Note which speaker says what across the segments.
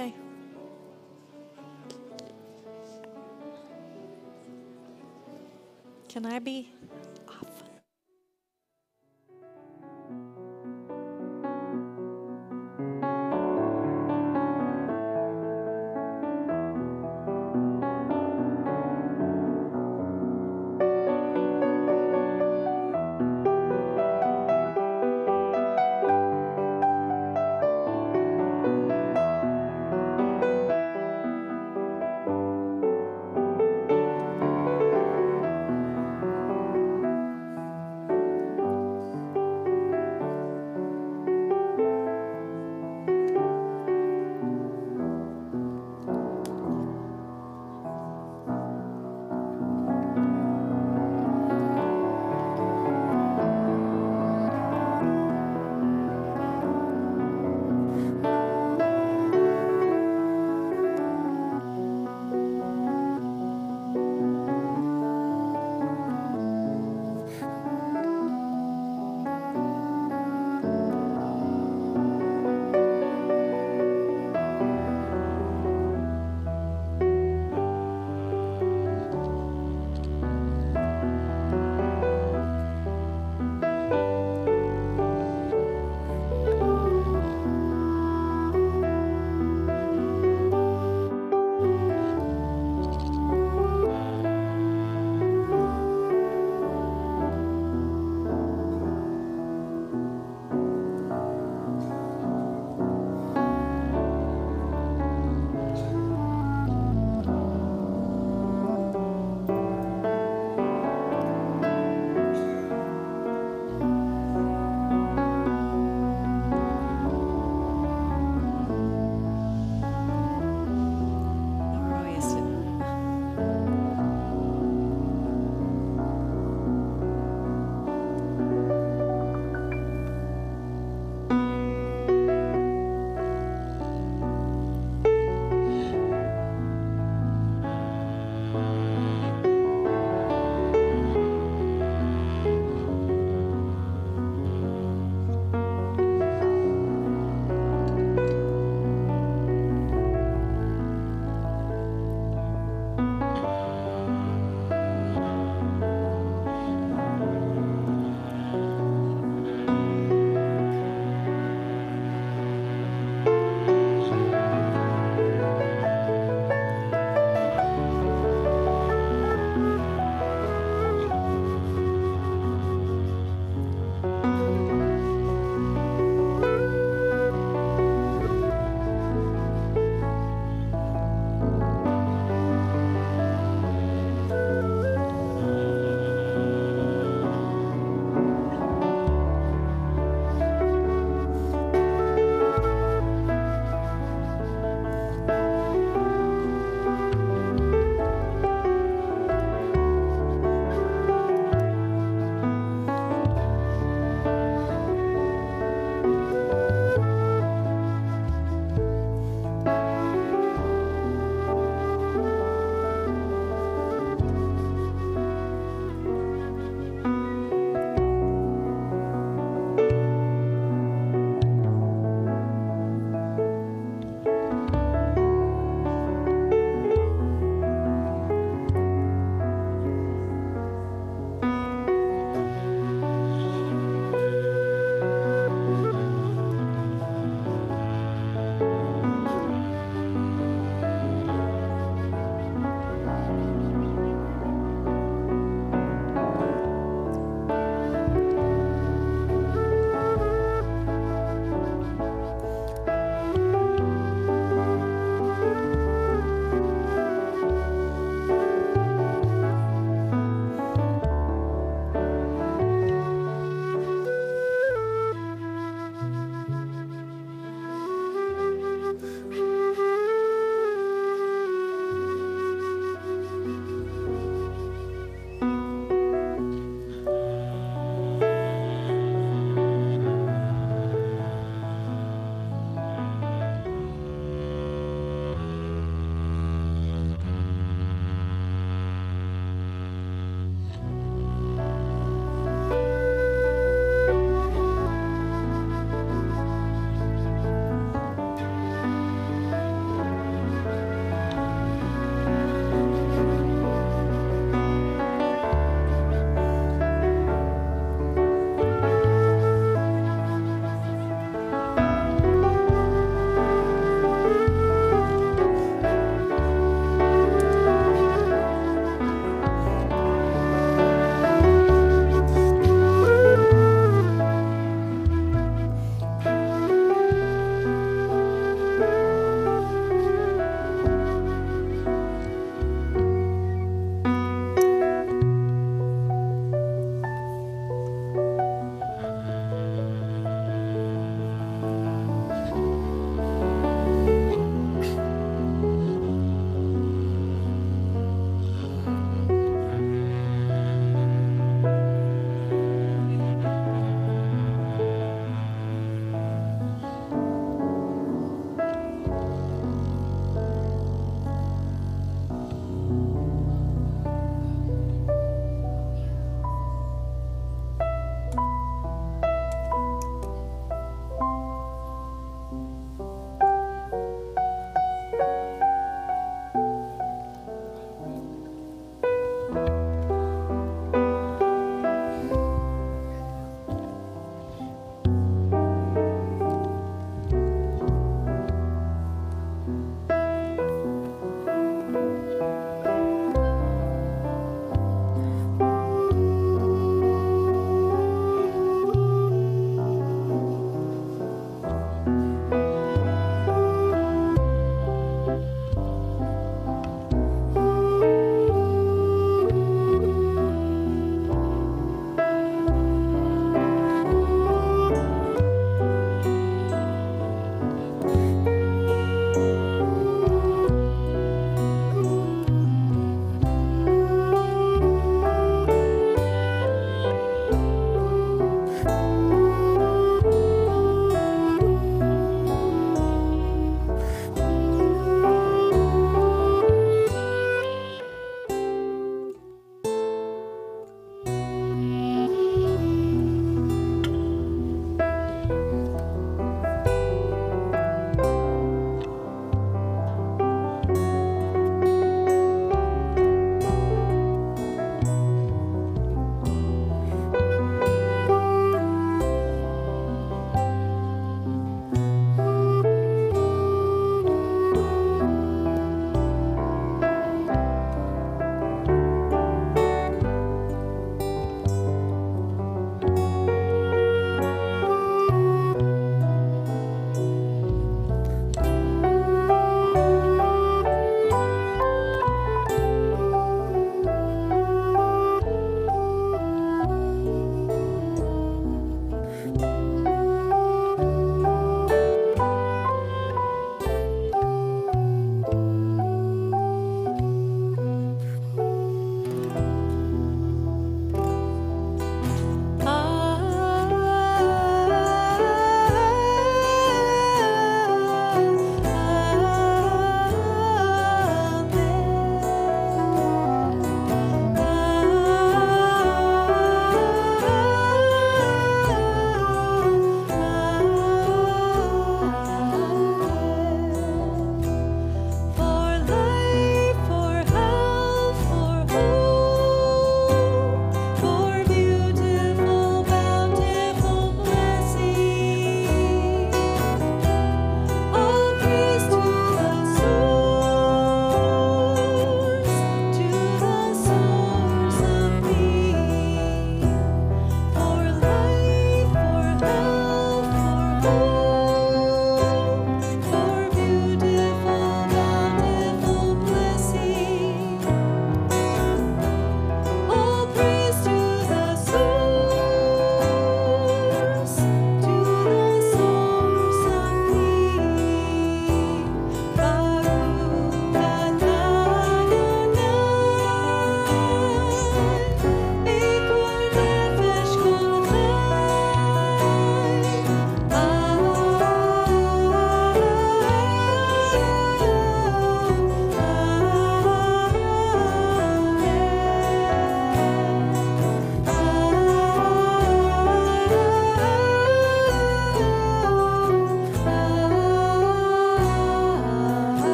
Speaker 1: Okay. Can I be off?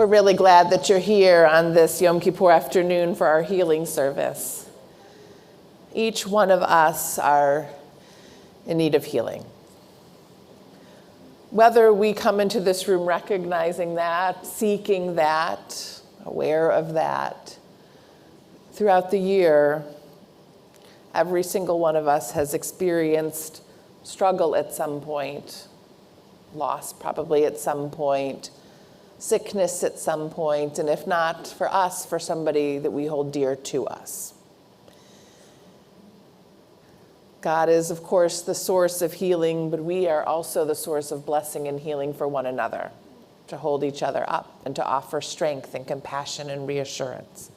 Speaker 1: really glad that you're here on this Yom Kippur afternoon for our healing service. Each one of us are in need of healing. Whether we come into this room recognizing that, seeking that, aware of that, throughout the year, every single one of us has experienced struggle at some point, loss probably at some point, sickness at some point, and if not for us, for somebody that we hold dear to us. God is, of course, the source of healing, but we are also the source of blessing and healing for one another, to hold each other up and to offer strength and compassion and reassurance.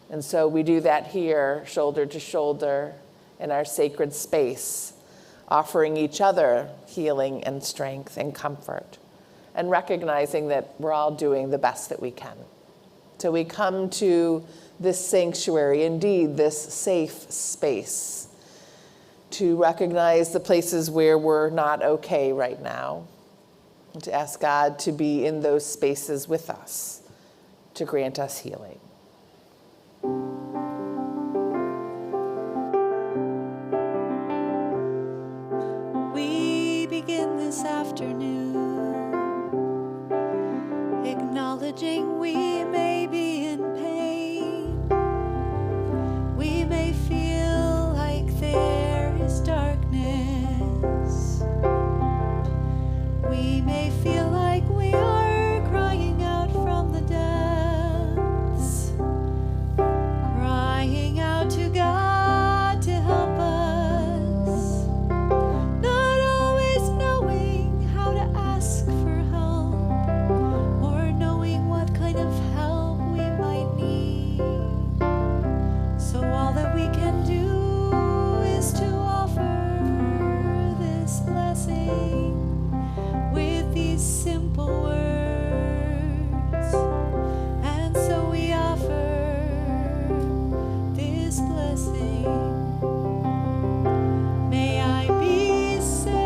Speaker 1: And so we do that here, shoulder to shoulder, in our sacred space, offering each other healing and strength and comfort, and recognizing that we're all doing the best that we can. So we come to this sanctuary, indeed this safe space, to recognize the places where we're not okay right now, and to ask God to be in those spaces with us, to grant us healing.
Speaker 2: We begin this afternoon acknowledging we may be in pain. We may feel like there is darkness. We may feel like we are crying out from the depths, crying out to God to help us, not always knowing how to ask for help or knowing what kind of help we might need. So all that we can do is to offer this blessing with these simple words. And so we offer this blessing. May I be saved.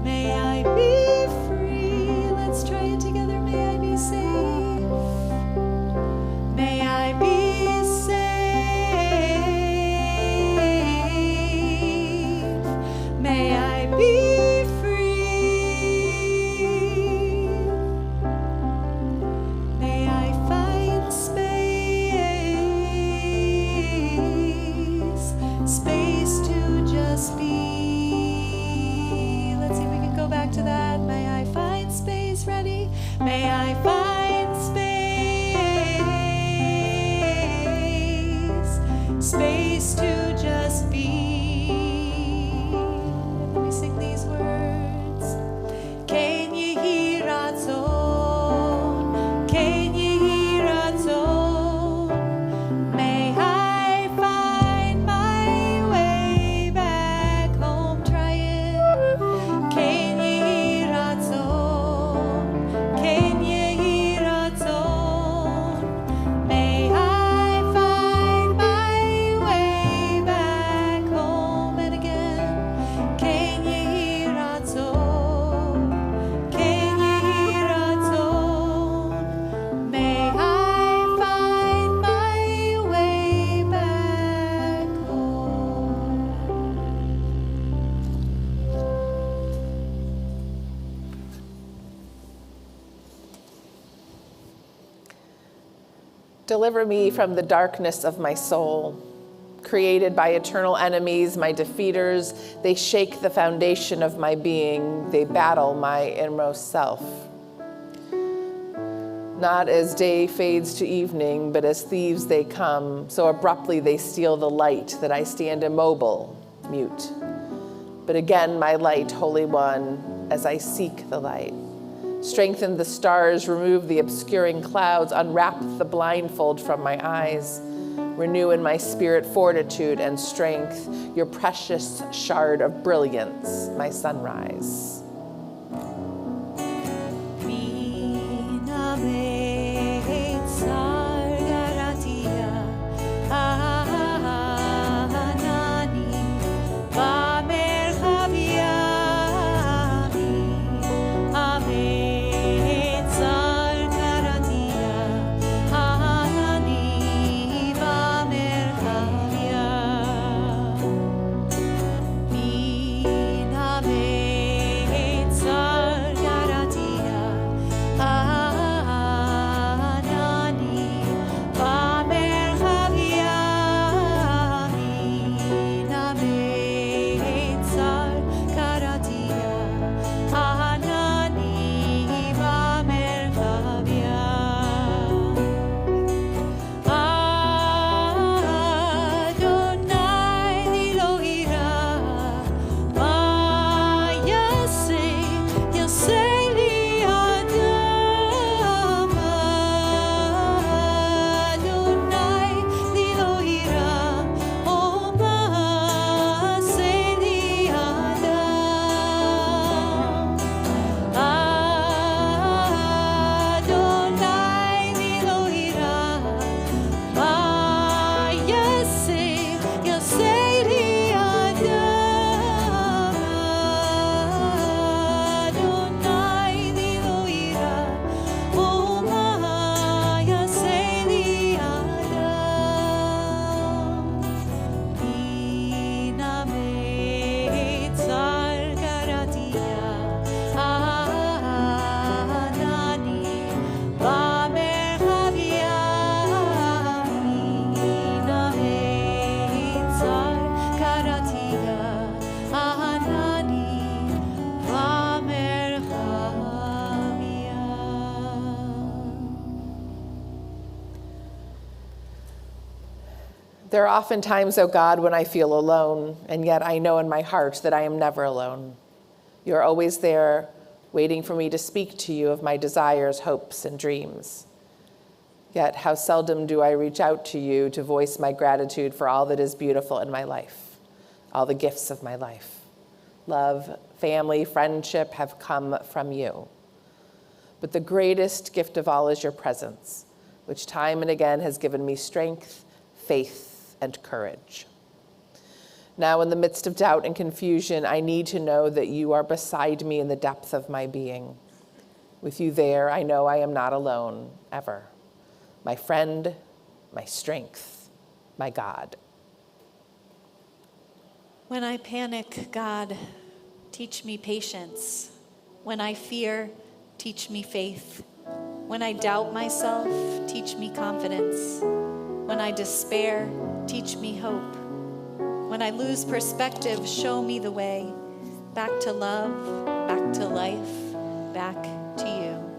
Speaker 2: May I be free. Let's try it together. May I be safe. May I be safe. May I be free. May I find space to just be. Let's see if we can go back to that. May I find space, ready? May I find space to just be. Let me sing these words. Ken yehi ratzon, ken yehi ratzon. May I find my way back home. Try it. Ken yehi ratzon, ken yehi ratzon. May I find my way back home. And again. Ken yehi ratzon, ken yehi ratzon. May I find my way back home.
Speaker 1: Deliver me from the darkness of my soul. Created by eternal enemies, my defeaters, they shake the foundation of my being. They battle my inmost self. Not as day fades to evening, but as thieves they come. So abruptly they steal the light that I stand immobile, mute. But again, my light, Holy One, as I seek the light. Strengthen the stars, remove the obscuring clouds, unwrap the blindfold from my eyes. Renew in my spirit fortitude and strength, your precious shard of brilliance, my sunrise.
Speaker 2: Mina beit sargaratia, anani, bamerchavia.
Speaker 1: There are often times, O God, when I feel alone, and yet I know in my heart that I am never alone. You are always there, waiting for me to speak to you of my desires, hopes, and dreams. Yet how seldom do I reach out to you to voice my gratitude for all that is beautiful in my life, all the gifts of my life. Love, family, friendship have come from you. But the greatest gift of all is your presence, which time and again has given me strength, faith, and courage. Now, in the midst of doubt and confusion, I need to know that you are beside me in the depth of my being. With you there, I know I am not alone, ever. My friend, my strength, my God.
Speaker 2: When I panic, God, teach me patience. When I fear, teach me faith. When I doubt myself, teach me confidence. When I despair, teach me hope. When I lose perspective, show me the way back to love, back to life, back to you.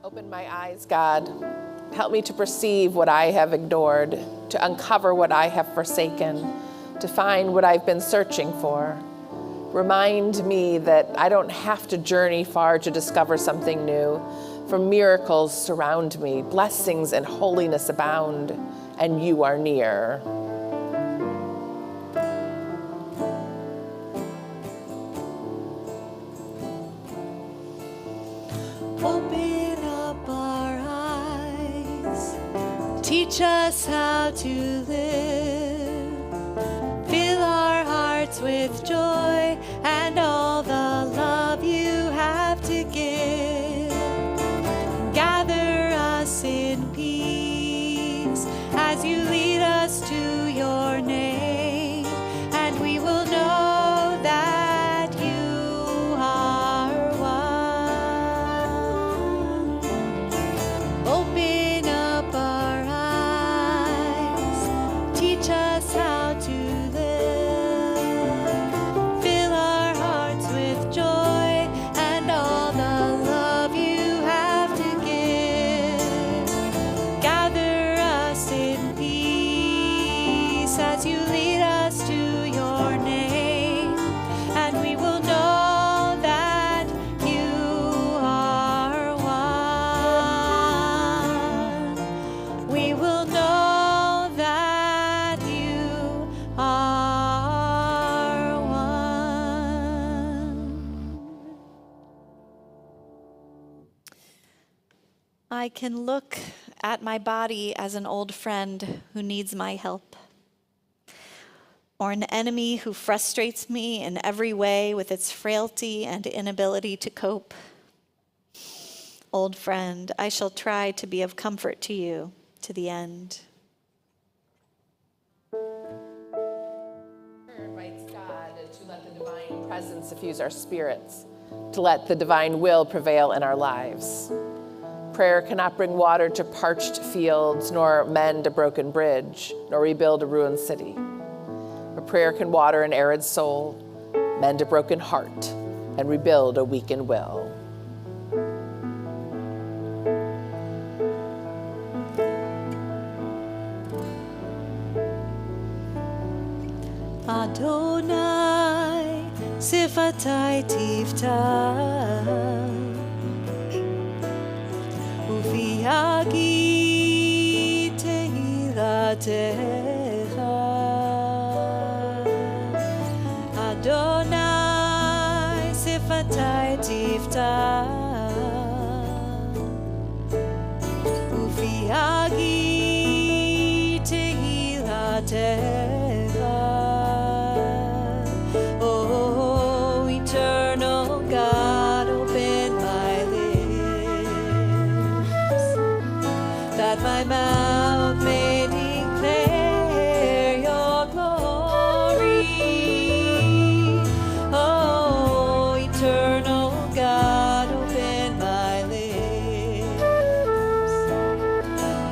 Speaker 1: Open my eyes, God, Help me to perceive what I have ignored, to uncover what I have forsaken, to find what I've been searching for. Remind me that I don't have to journey far to discover something new, for miracles surround me, blessings and holiness abound, and you are near.
Speaker 2: Open up our eyes, teach us how to live, fill our hearts with joy and all the love you have to give. Gather us in peace as you lead us to your name, and we will know that you are one. Open up our eyes, teach us how to live, fill our hearts with joy and all the love you have to give. Gather us in peace as you lead us to your name, and we will know that you are one. We will know that you are one. I can look at my body as an old friend who needs my help, or an enemy who frustrates me in every way with its frailty and inability to cope. Old friend, I shall try to be of comfort to you to the end.
Speaker 1: Prayer invites God to let the divine presence suffuse our spirits, to let the divine will prevail in our lives. Prayer cannot bring water to parched fields, nor mend a broken bridge, nor rebuild a ruined city. But prayer can water an arid soul, mend a broken heart, and rebuild a weakened will.
Speaker 2: Adonai sifatai tifta ufi agi tehilatecha. Adonai sifatai tifta ufi agi tehilatecha. Oh, eternal God, open my lips, that my mouth may declare your glory. Oh, eternal God, open my lips,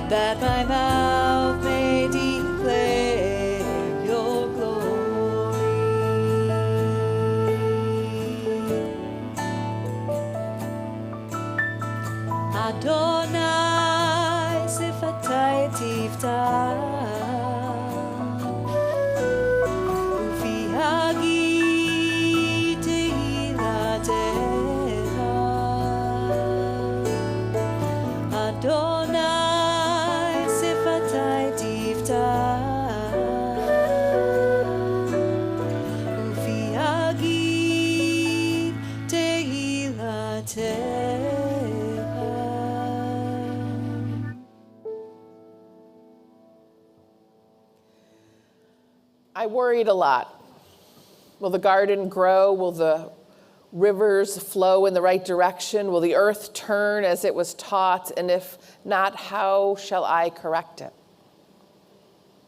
Speaker 2: that my mouth may declare your glory. Adonai sifatai tifta ufi agi tehilatecha. Adonai sifatai tifta ufi agi tehilatecha.
Speaker 1: I worried a lot. Will the garden grow? Will the rivers flow in the right direction? Will the earth turn as it was taught? And if not, how shall I correct it?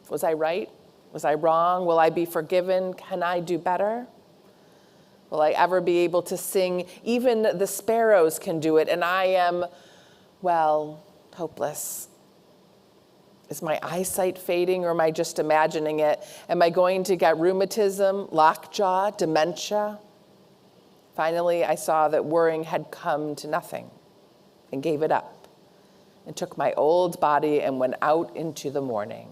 Speaker 1: Was I right? Was I wrong? Will I be forgiven? Can I do better? Will I ever be able to sing? Even the sparrows can do it, and I am, well, hopeless. Is my eyesight fading, or am I just imagining it? Am I going to get rheumatism, lockjaw, dementia? Finally, I saw that worrying had come to nothing and gave it up. and took my old body and went out into the morning.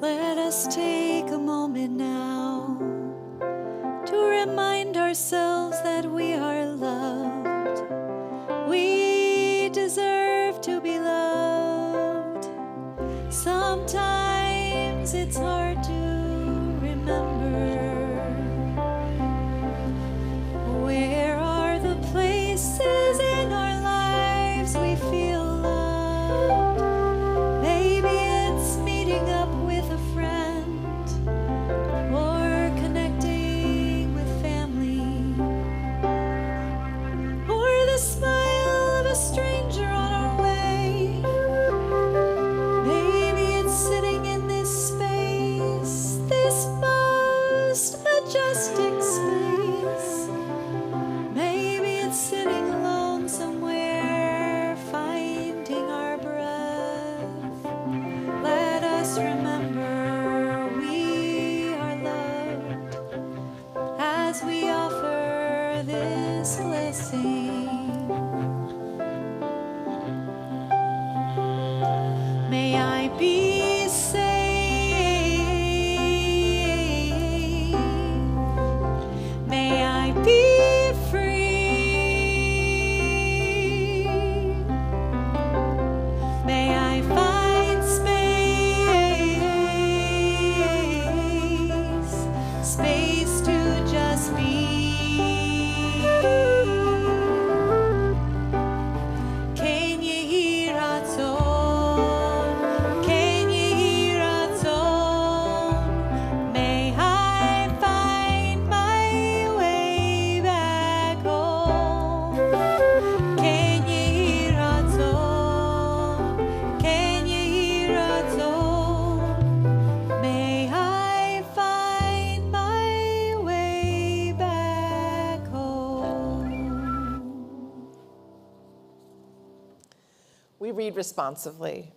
Speaker 2: Let us take a moment now to remind ourselves that we are loved. We deserve to be loved. Sometimes it's hard to remember. Where are the places in our lives we feel loved? Maybe it's meeting up with a friend or connecting with family, or the smile of a stranger on our way. Maybe it's sitting in this space, this most majestic space. Maybe it's sitting alone somewhere, finding our breath. Let us remember we are loved as we offer this blessing. May I be saved. May I be free. May I find space to just be. Can you hear our tone? Can you hear our tone? May I find my way back home? Can you hear our tone? Can you hear our tone? May I find my way back home?
Speaker 1: We read responsively.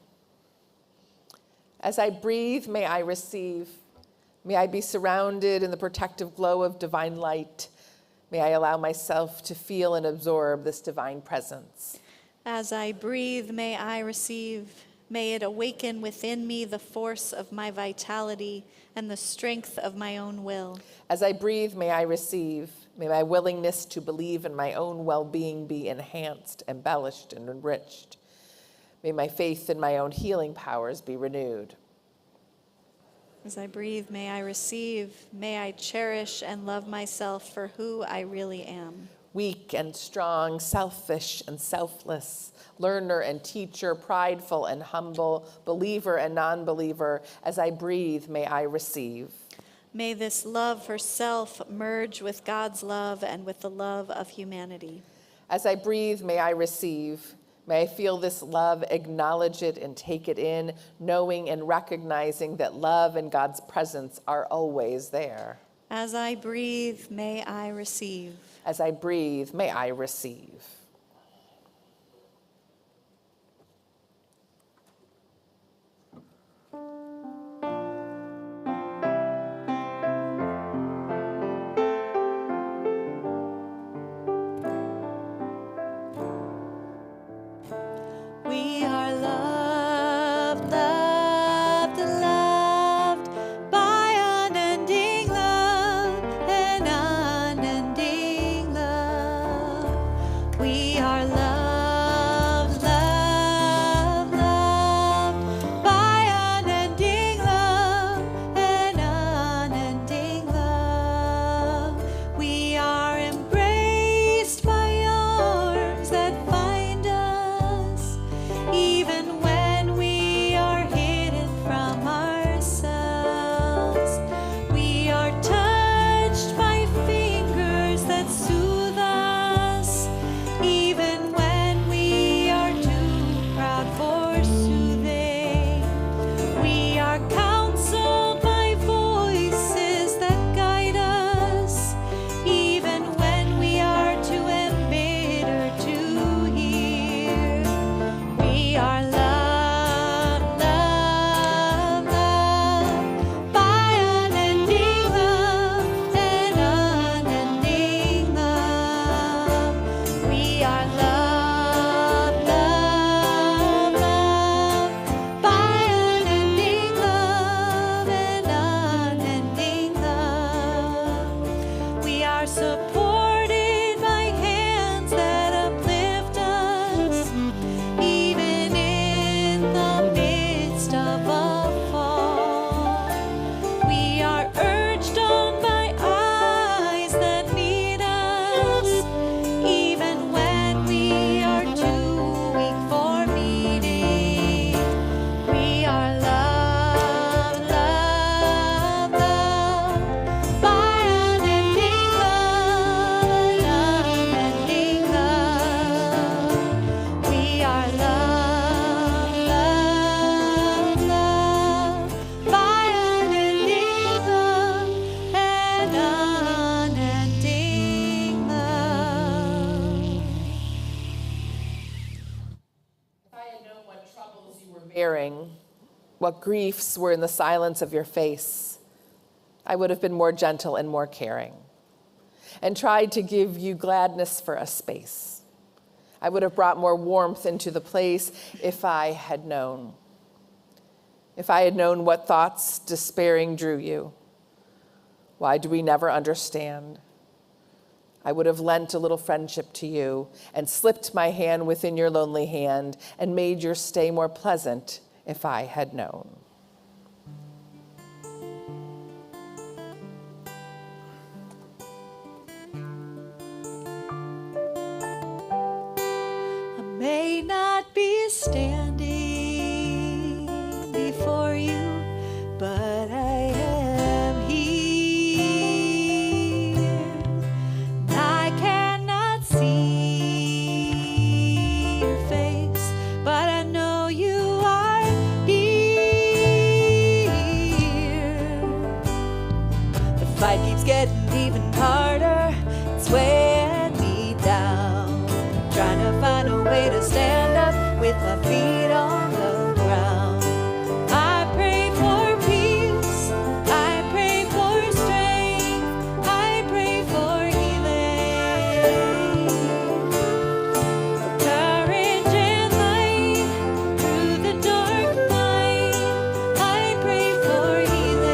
Speaker 1: As I breathe, may I receive. May I be surrounded in the protective glow of divine light. May I allow myself to feel and absorb this divine presence.
Speaker 2: As I breathe, may I receive. May it awaken within me the force of my vitality and the strength of my own will.
Speaker 1: As I breathe, may I receive. May my willingness to believe in my own well-being be enhanced, embellished, and enriched. May my faith in my own healing powers be renewed.
Speaker 2: As I breathe, may I receive. May I cherish and love myself for who I really am.
Speaker 1: Weak and strong, selfish and selfless, learner and teacher, prideful and humble, believer and non-believer, as I breathe, may I receive.
Speaker 2: May this love for self merge with God's love and with the love of humanity.
Speaker 1: As I breathe, may I receive. May I feel this love, acknowledge it, and take it in, knowing and recognizing that love and God's presence are always there.
Speaker 2: As I breathe, may I receive.
Speaker 1: As I breathe, may I receive.
Speaker 2: We are loved, loved, loved by unending love and unending love. We
Speaker 1: Bearing what griefs were in the silence of your face, I would have been more gentle and more caring, and tried to give you gladness for a space. I would have brought more warmth into the place if I had known. If I had known what thoughts despairing drew you. Why do we never understand? I would have lent a little friendship to you and slipped my hand within your lonely hand and made your stay more pleasant if I had known.
Speaker 2: I may not be standing before you, but I am here. I cannot see your face, but I know you are here. The fight keeps getting even harder. It's weighing me down. Trying to find a way to stand up with my feet on the ground. I pray for peace. I pray for strength. I pray for healing. Courage and light through the dark night. I pray for healing.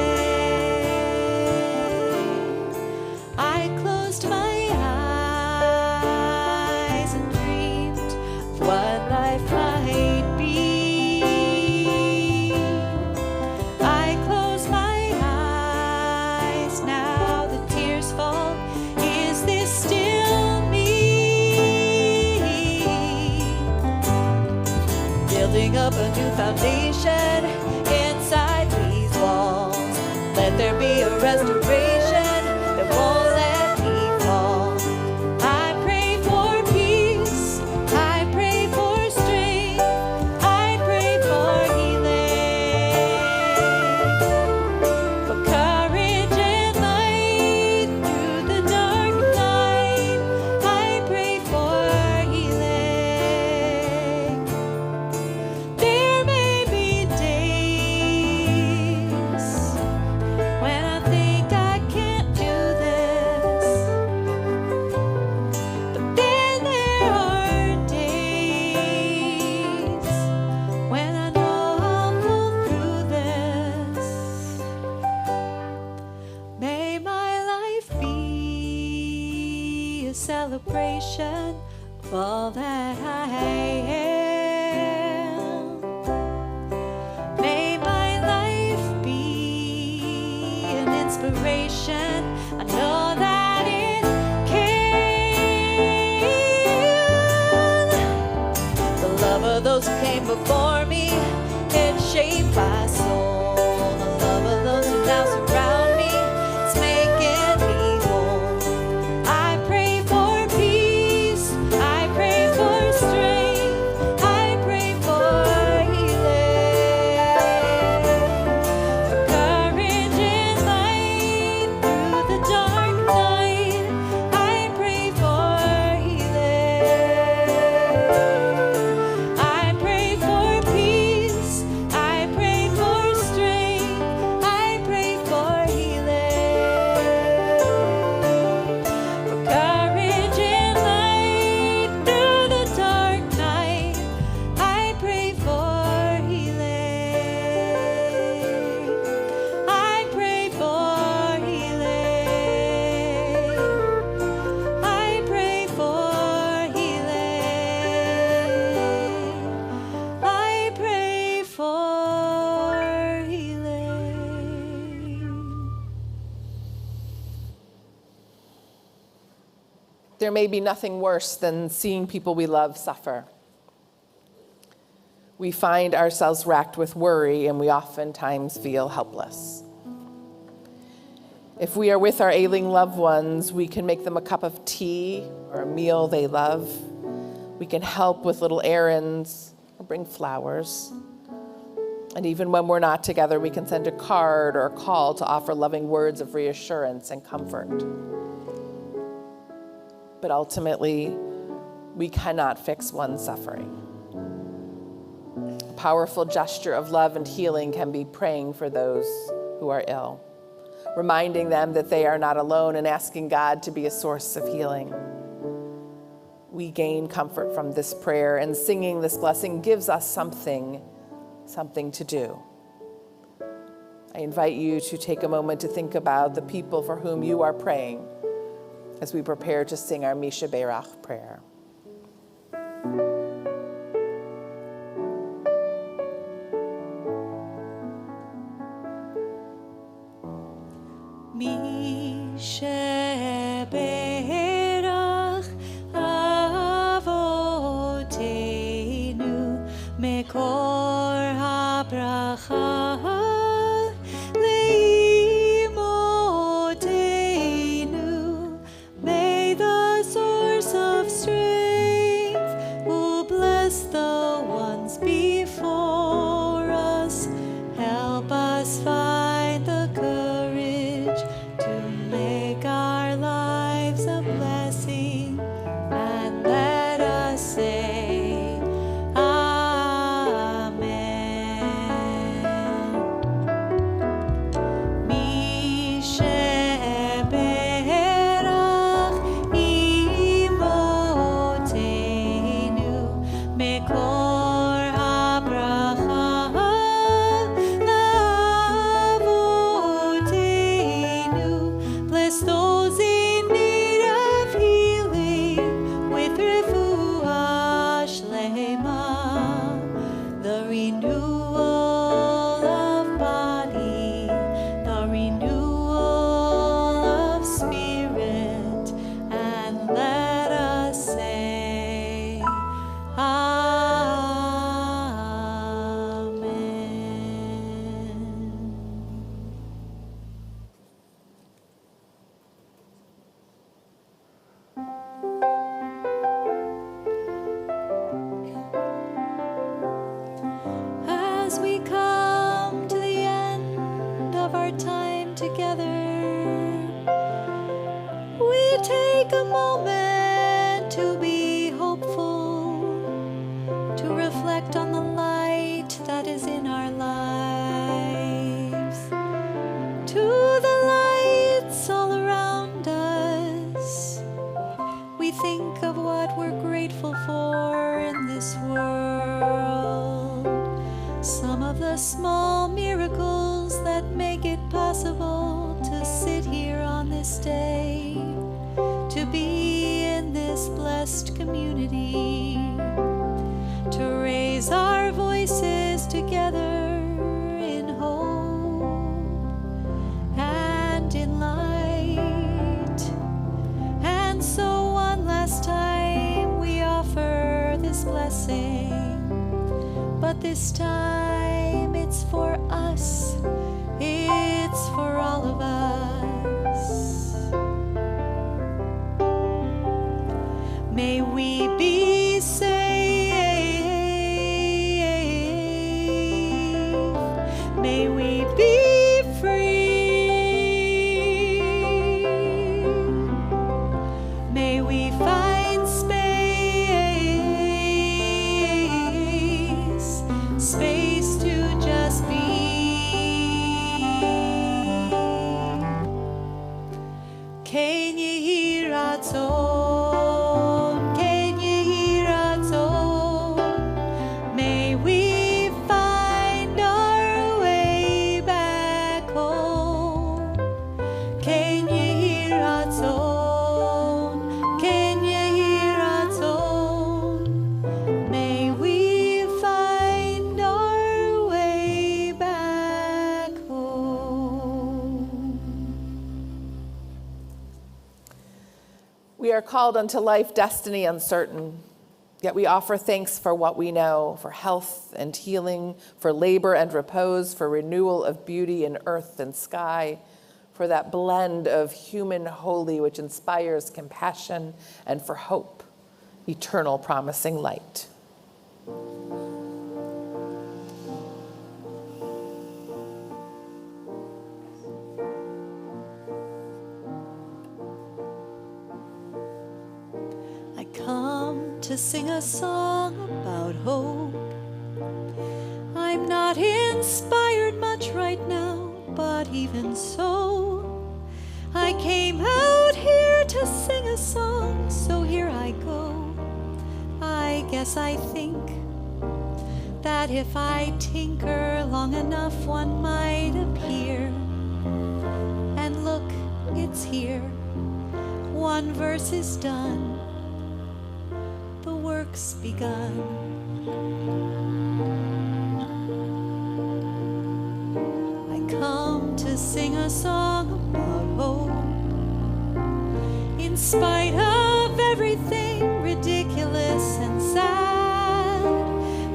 Speaker 2: I closed my eyes and dreamed of what life might be. I close my eyes, now the tears fall. Is this still me? Building up a new foundation inside these walls. Let there be a restoration that won't let me fall. I pray for peace. I pray for strength. I pray for healing. For courage and light through the dark night. I pray for healing. There may be days when I think I can't do this, but then there are days when I know I'll pull through this. May my life be a celebration of all that I am. May my life be an inspiration. I know that it can. The love of those who came before me, it shaped my soul. The love of those who now surround me, it's making me whole. I pray for peace. I pray for strength. I pray for healing. For courage and light through the dark night. I pray for healing. I pray for peace. I pray for strength. I pray for healing. For courage and light through the dark night. I pray for healing. I pray for healing. I pray for healing. I pray for healing.
Speaker 1: There may be nothing worse than seeing people we love suffer. We find ourselves racked with worry, and we oftentimes feel helpless. If we are with our ailing loved ones, we can make them a cup of tea or a meal they love. We can help with little errands or bring flowers. And even when we're not together, we can send a card or a call to offer loving words of reassurance and comfort. But ultimately, we cannot fix one's suffering. powerful gesture of love and healing can be praying for those who are ill, reminding them that they are not alone and asking God to be a source of healing. We gain comfort from this prayer, and singing this blessing gives us something to do. I invite you to take a moment to think about the people for whom you are praying as we prepare to sing our Misha Berach prayer.
Speaker 2: Misha Berach Avotenu Mekor HaBracha Leimotenu. May the source of strength who bless the ones before us help us find the courage to make our lives a blessing, and let us say Amen. Misha Berach Imotenu Mekor HaBracha Avotenu. Bless those in need of healing with refuah shlema, the renewal of body, the renewal of spirit, and let us say Amen. As we come to the end of our time together, we take a moment to be hopeful, to reflect on the light that is in our lives, to the lights all around us. We think of what we're grateful for in this world, some of the small miracles that make it possible to sit here on this day, to be in this blessed community, to raise our voices together in hope and in light. And so one last time we offer this blessing, but this time it's for us, it's for all of us. May we be safe, may we be free, may we find space to just be. Ken yehi ratzon, ken yehi ratzon. May we find our way back home. Ken yehi ratzon, ken yehi ratzon. May we find our way back home.
Speaker 1: We are called unto life, destiny uncertain, yet we offer thanks for what we know, for health and healing, for labor and repose, for renewal of beauty in earth and sky, for that blend of human holy which inspires compassion, and for hope, eternal promising light.
Speaker 2: I come to sing a song about hope. I'm not inspired much right now, but even so, I came out here to sing a song, so here I go. I guess I think that if I tinker long enough, one might appear. And look, it's here. One verse is done, the work's begun. I come to sing a song about hope. In spite of everything ridiculous and sad,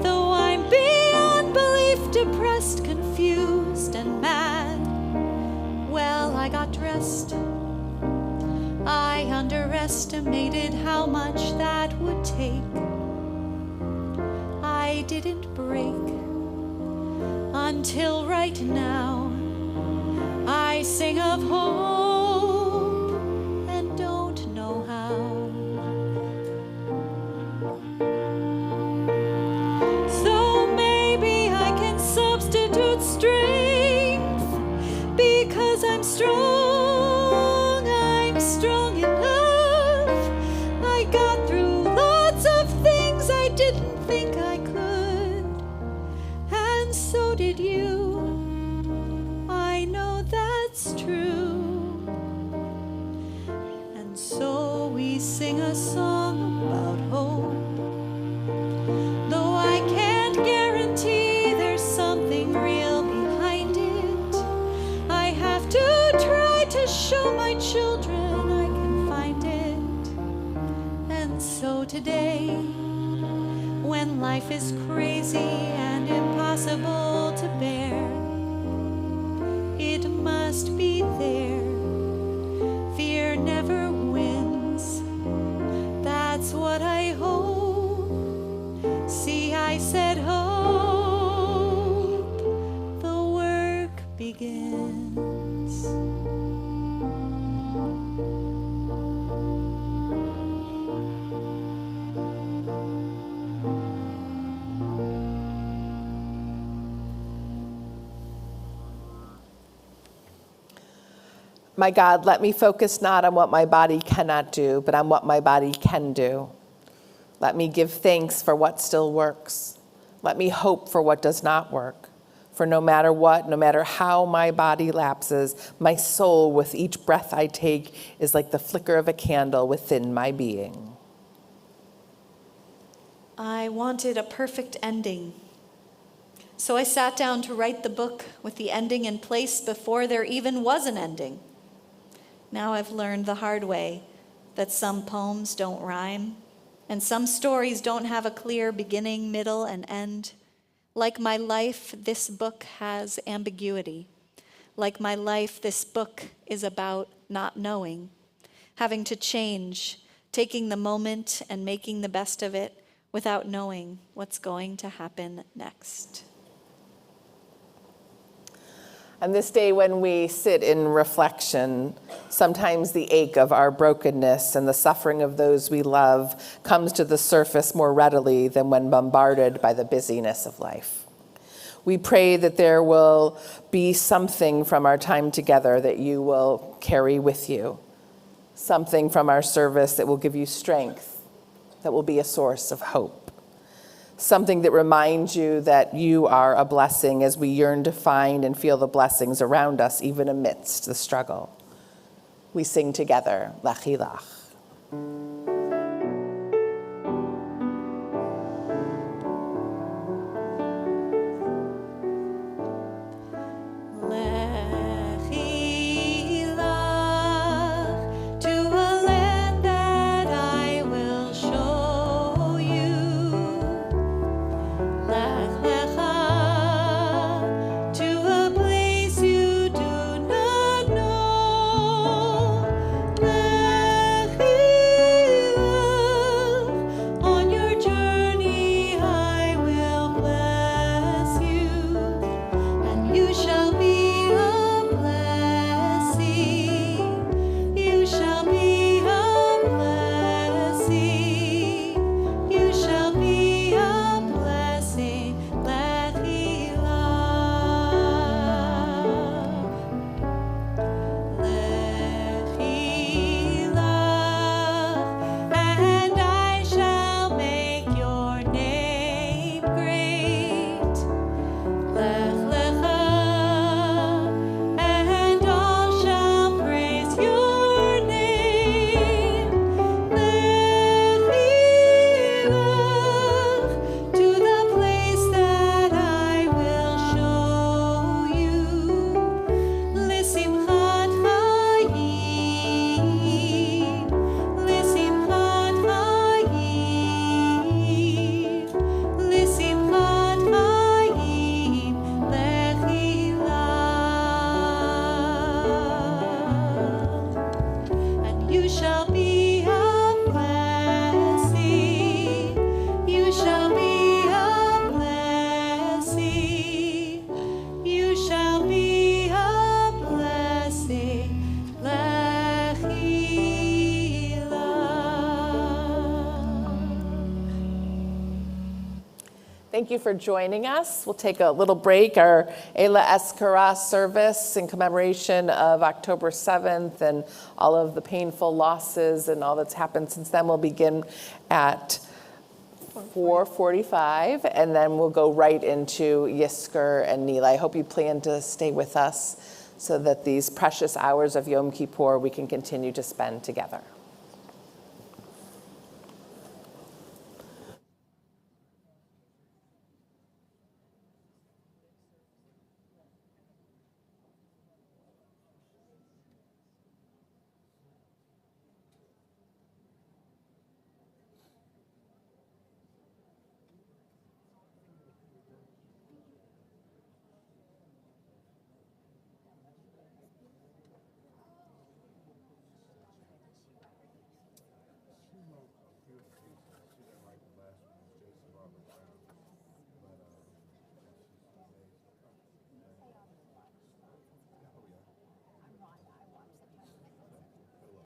Speaker 2: though I'm beyond belief depressed, confused, and mad, well, I got dressed. I underestimated how much that would take. I didn't break until right now. I sing of hope and don't know how. So maybe I can substitute strength because I'm strong. I'm strong enough. I got through lots of things I didn't think I could, and so did you. I know that's true. And so we sing a song about hope. Though I can't guarantee there's something real behind it, I have to try to show my children I can find it. And so today, when life is crazy and impossible to bear, it must be there. Fear never wins. That's what I hope. See, I said hope. The work begins.
Speaker 1: My God, let me focus not on what my body cannot do, but on what my body can do. Let me give thanks for what still works. Let me hope for what does not work. For no matter what, no matter how my body lapses, my soul with each breath I take is like the flicker of a candle within my being.
Speaker 2: I wanted a perfect ending. So I sat down to write the book with the ending in place before there even was an ending. Now I've learned the hard way that some poems don't rhyme, and some stories don't have a clear beginning, middle, and end. Like my life, this book has ambiguity. Like my life, this book is about not knowing, having to change, taking the moment and making the best of it without knowing what's going to happen next.
Speaker 1: On this day when we sit in reflection, sometimes the ache of our brokenness and the suffering of those we love comes to the surface more readily than when bombarded by the busyness of life. We pray that there will be something from our time together that you will carry with you, something from our service that will give you strength, that will be a source of hope. Something that reminds you that you are a blessing as we yearn to find and feel the blessings around us, even amidst the struggle. We sing together, Lachilach.
Speaker 2: Lech
Speaker 1: Thank you for joining us. We'll take a little break. Our Ela Escara service in commemoration of October 7th and all of the painful losses and all that's happened since then will begin at 4:45, and then we'll go right into Yisker and Nila. I hope you plan to stay with us so that these precious hours of Yom Kippur we can continue to spend together.